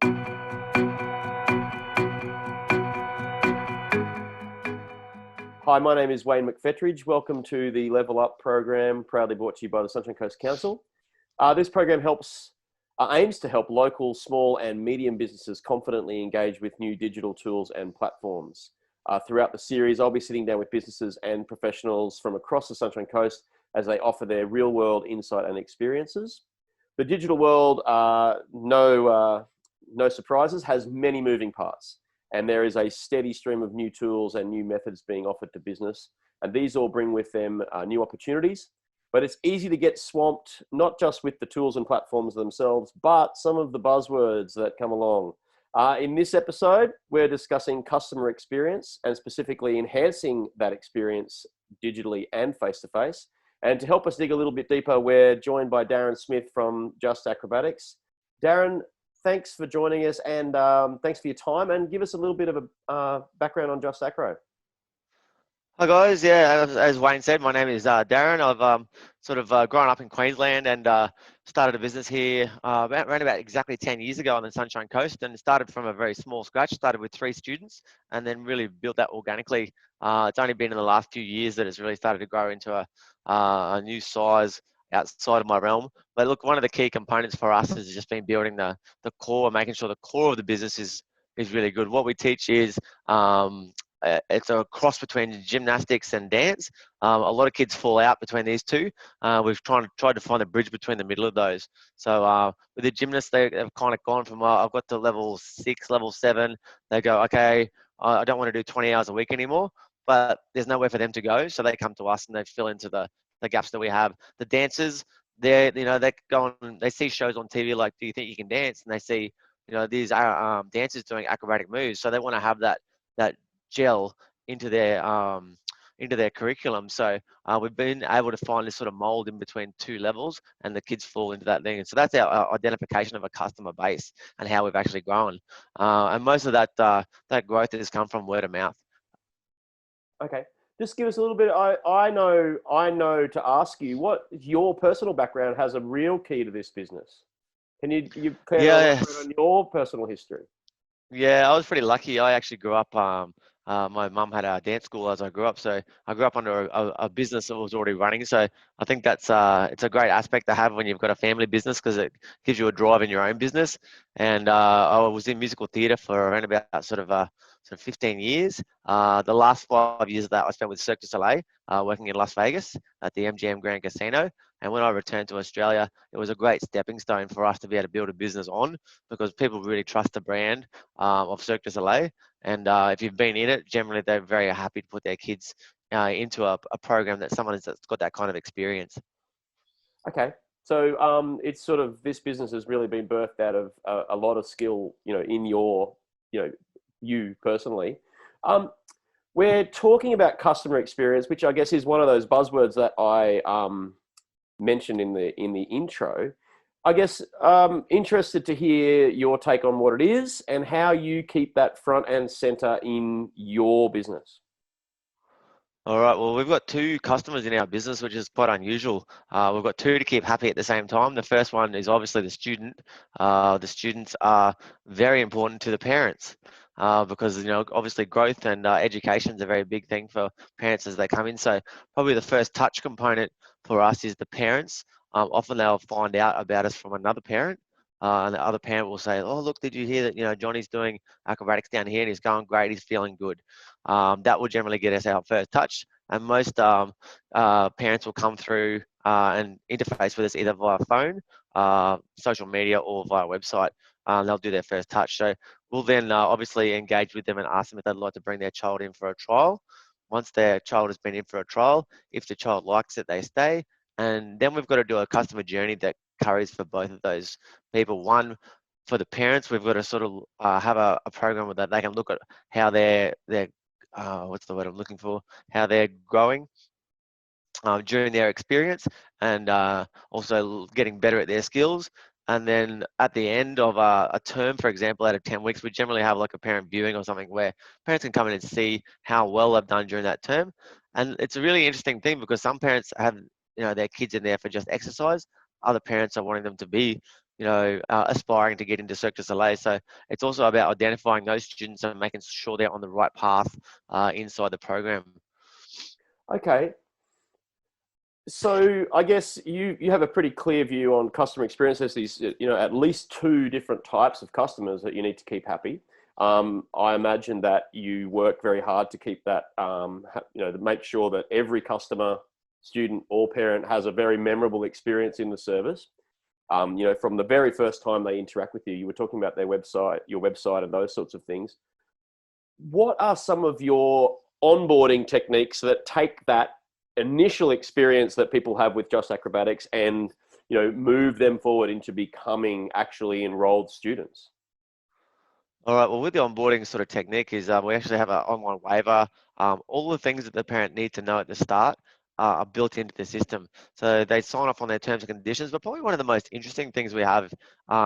Hi, my name is Wayne McFetridge. Welcome to the Level Up program, proudly brought to you by the Sunshine Coast Council. This program aims to help local, small and medium businesses confidently engage with new digital tools and platforms. Throughout the series, I'll be sitting down with businesses and professionals from across the Sunshine Coast as they offer their real-world insight and experiences. The digital world, no surprises, has many moving parts. And there is a steady stream of new tools and new methods being offered to business. And these all bring with them new opportunities. But it's easy to get swamped, not just with the tools and platforms themselves, but some of the buzzwords that come along. In this episode, we're discussing customer experience and specifically enhancing that experience digitally and face-to-face. And to help us dig a little bit deeper, we're joined by Darren Smith from Just Acrobatics. Darren, thanks for joining us, and thanks for your time, and give us a little bit of a background on Just Acro. Hi guys, yeah, as Wayne said, my name is Darren. I've grown up in Queensland and started a business here around about exactly 10 years ago on the Sunshine Coast, and started from a very small scratch. Started with 3 students and then really built that organically. It's only been in the last few years that it's really started to grow into a new size outside of my realm. But look, one of the key components for us has just been building the core, making sure the core of the business is really good. What we teach is it's a cross between gymnastics and dance. A lot of kids fall out between these two. We've tried to find a bridge between the middle of those. So with the gymnasts, they've kind of gone from I've got to level 6, level 7. They go, okay, I don't want to do 20 hours a week anymore, but there's nowhere for them to go. So they come to us and they fill into the gaps that we have. The dancers, they go on, they see shows on TV like, do you think you can dance? And they see, these dancers doing acrobatic moves. So they want to have that gel into their curriculum. So we've been able to find this sort of mold in between 2 levels, and the kids fall into that thing. And so that's our identification of a customer base and how we've actually grown. And most of that growth has come from word of mouth. Okay, just give us a little bit. I know to ask you what your personal background has a real key to this business. Can you elaborate on your personal history? Yeah, I was pretty lucky. I actually grew up. My mum had a dance school as I grew up, so I grew up under a business that was already running. So I think that's it's a great aspect to have when you've got a family business, because it gives you a drive in your own business. And I was in musical theatre for around about sort of 15 years. The last 5 years of that I spent with Cirque du Soleil, working in Las Vegas at the MGM Grand Casino. And when I returned to Australia, it was a great stepping stone for us to be able to build a business on, because people really trust the brand of Cirque du Soleil. And if you've been in it, generally they're very happy to put their kids into a program that someone that's got that kind of experience. Okay, so it's sort of, this business has really been birthed out of a lot of skill, in your, you personally. We're talking about customer experience, which I guess is one of those buzzwords that I mentioned in the intro. I guess interested to hear your take on what it is and how you keep that front and center in your business. All right. Well, we've got 2 customers in our business, which is quite unusual. We've got 2 to keep happy at the same time. The first one is obviously the student. The students are very important to the parents because, obviously growth and education is a very big thing for parents as they come in. So probably the first touch component for us is the parents. Often they'll find out about us from another parent. And the other parent will say, oh, look, did you hear that, Johnny's doing acrobatics down here and he's going great, he's feeling good. That will generally get us our first touch. And most parents will come through and interface with us either via phone, social media, or via website. They'll do their first touch. So we'll then obviously engage with them and ask them if they'd like to bring their child in for a trial. Once their child has been in for a trial, if the child likes it, they stay. And then we've got to do a customer journey that carries for both of those people. One, for the parents, we've got to sort of have a program that they can look at how they're what's the word I'm looking for? How they're growing during their experience, and also getting better at their skills. And then at the end of a term, for example, out of 10 weeks, we generally have like a parent viewing or something where parents can come in and see how well they've done during that term. And it's a really interesting thing because some parents have their kids in there for just exercise. Other parents are wanting them to be aspiring to get into Cirque du Soleil. So it's also about identifying those students and making sure they're on the right path inside the program. Okay. So I guess you have a pretty clear view on customer experience. There's these, at least two different types of customers that you need to keep happy. I imagine that you work very hard to keep that, to make sure that every customer, student or parent has a very memorable experience in the service. From the very first time they interact with you. You were talking about your website and those sorts of things. What are some of your onboarding techniques that take that initial experience that people have with Just Acrobatics and move them forward into becoming actually enrolled students? All right, well, with the onboarding sort of technique is we actually have an online waiver. All the things that the parent needs to know at the start are built into the system. So they sign off on their terms and conditions, but probably one of the most interesting things we have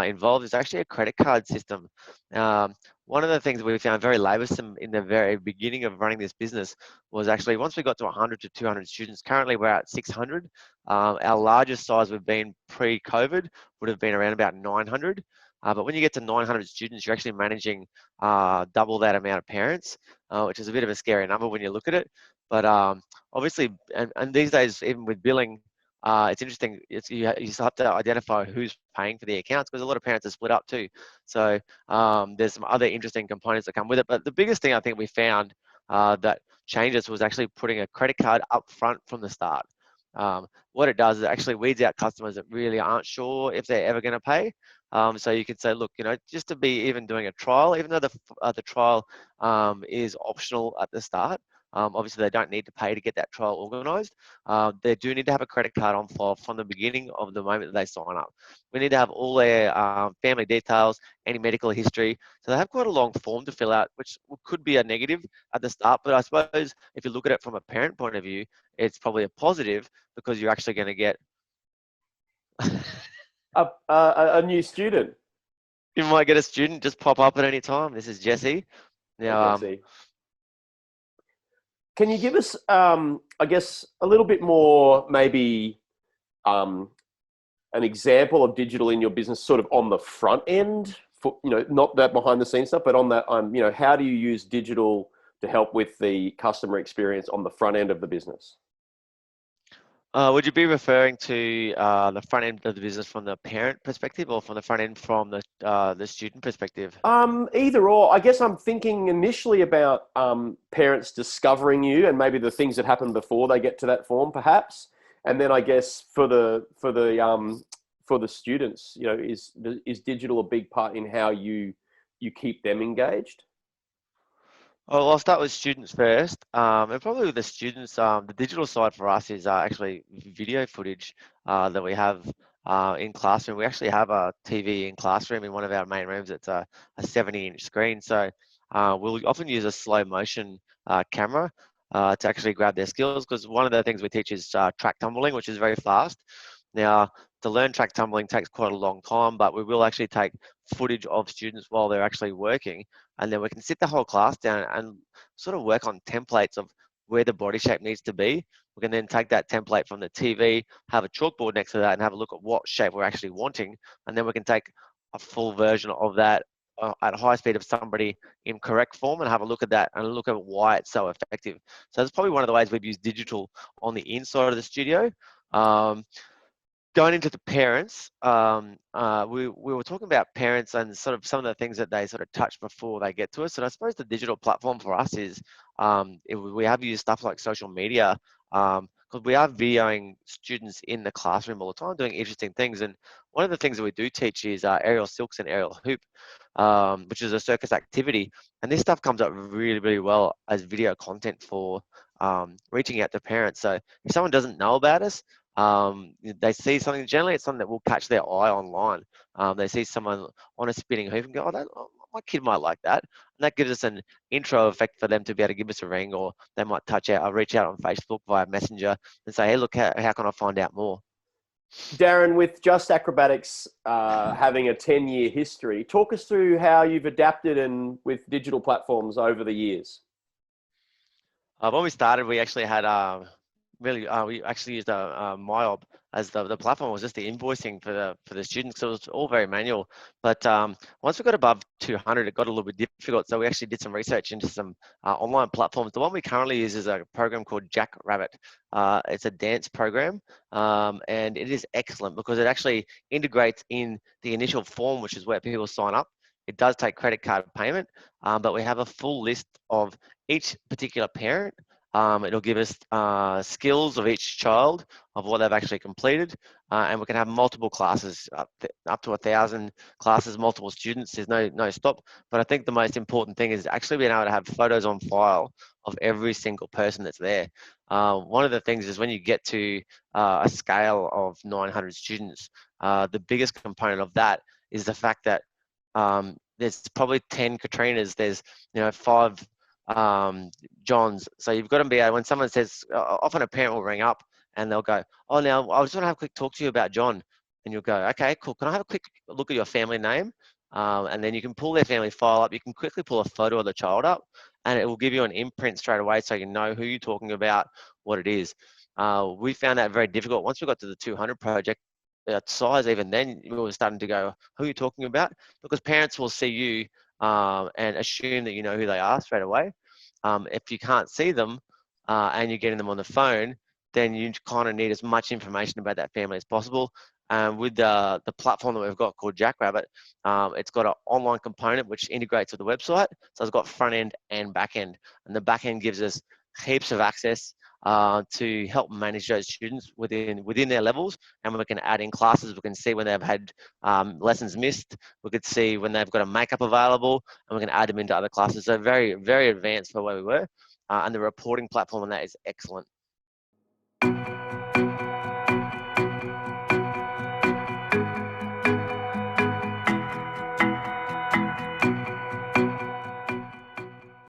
involved is actually a credit card system. One of the things that we found very laboursome in the very beginning of running this business was actually once we got to 100 to 200 students, currently we're at 600. Our largest size we've been pre-COVID would have been around about 900. But when you get to 900 students, you're actually managing double that amount of parents, which is a bit of a scary number when you look at it. But obviously, and these days, even with billing, it's interesting. You just have to identify who's paying for the accounts because a lot of parents are split up too. So there's some other interesting components that come with it. But the biggest thing I think we found that changed us was actually putting a credit card up front from the start. What it does is it actually weeds out customers that really aren't sure if they're ever going to pay. So you could say, look, just to be even doing a trial, even though the trial is optional at the start, obviously they don't need to pay to get that trial organised. They do need to have a credit card on file from the beginning of the moment that they sign up. We need to have all their family details, any medical history. So they have quite a long form to fill out, which could be a negative at the start. But I suppose if you look at it from a parent point of view, it's probably a positive because you're actually going to get a new student. you might get a student just pop up at any time. This is Jesse. Now, Jesse. Can you give us, I guess, a little bit more, maybe an example of digital in your business, sort of on the front end, for not that behind the scenes stuff, but on that, how do you use digital to help with the customer experience on the front end of the business? would you be referring to the front end of the business from the parent perspective or from the front end from the student perspective? Either or. I guess I'm thinking initially about parents discovering you and maybe the things that happen before they get to that form, perhaps. And then I guess for the students, is digital a big part in how you keep them engaged? Well, I'll start with students first. And probably with the students, the digital side for us is actually video footage that we have in classroom. We actually have a TV in classroom in one of our main rooms. It's a 70-inch screen. So we'll often use a slow motion camera to actually grab their skills because one of the things we teach is track tumbling, which is very fast. Now, to learn track tumbling takes quite a long time, but we will actually take footage of students while they're actually working, and then we can sit the whole class down and sort of work on templates of where the body shape needs to be. We can then take that template from the TV, have a chalkboard next to that, and have a look at what shape we're actually wanting, and then we can take a full version of that at high speed of somebody in correct form and have a look at that and look at why it's so effective. So that's probably one of the ways we've used digital on the inside of the studio. Going into the parents, we were talking about parents and sort of some of the things that they sort of touch before they get to us. And I suppose the digital platform for us is we have used stuff like social media because we are videoing students in the classroom all the time doing interesting things. And one of the things that we do teach is aerial silks and aerial hoop, which is a circus activity. And this stuff comes up really, really well as video content for reaching out to parents. So if someone doesn't know about us, they see something, generally it's something that will catch their eye online. They see someone on a spinning hoop and go, my kid might like that. And that gives us an intro effect for them to be able to give us a ring, or they might reach out on Facebook via Messenger and say, hey, look, how can I find out more? Darren, with Just Acrobatics having a 10-year history, talk us through how you've adapted and with digital platforms over the years. When we started, we actually had really, we actually used a MyOb as the platform. Was just the invoicing for the students, so it was all very manual. But once we got above 200, it got a little bit difficult. So we actually did some research into some online platforms. The one we currently use is a program called Jackrabbit. It's a dance program, and it is excellent because it actually integrates in the initial form, which is where people sign up. It does take credit card payment, but we have a full list of each particular parent. It'll give us skills of each child of what they've actually completed, and we can have multiple classes, up to 1,000 classes, multiple students. There's no stop. But I think the most important thing is actually being able to have photos on file of every single person that's there. One of the things is when you get to a scale of 900 students, the biggest component of that is the fact that there's probably 10 Katrinas, there's 5 Johns. So you've got to be able, when someone says, often a parent will ring up and they'll go, oh, now I just want to have a quick talk to you about John. And you'll go, okay, cool. Can I have a quick look at your family name? And then you can pull their family file up. You can quickly pull a photo of the child up and it will give you an imprint straight away so you know who you're talking about, what it is. We found that very difficult. Once we got to the 200 project, size, even then we were starting to go, who are you talking about? Because parents will see you and assume that you know who they are straight away. If you can't see them and you're getting them on the phone, then you kind of need as much information about that family as possible. With the platform that we've got called Jackrabbit, it's got an online component which integrates with the website. So it's got front end and back end. And the back end gives us heaps of access to help manage those students within their levels. And we can add in classes. We can see when they've had lessons missed. We could see when they've got a makeup available, and we can add them into other classes. So very, very advanced for where we were. And the reporting platform on that is excellent.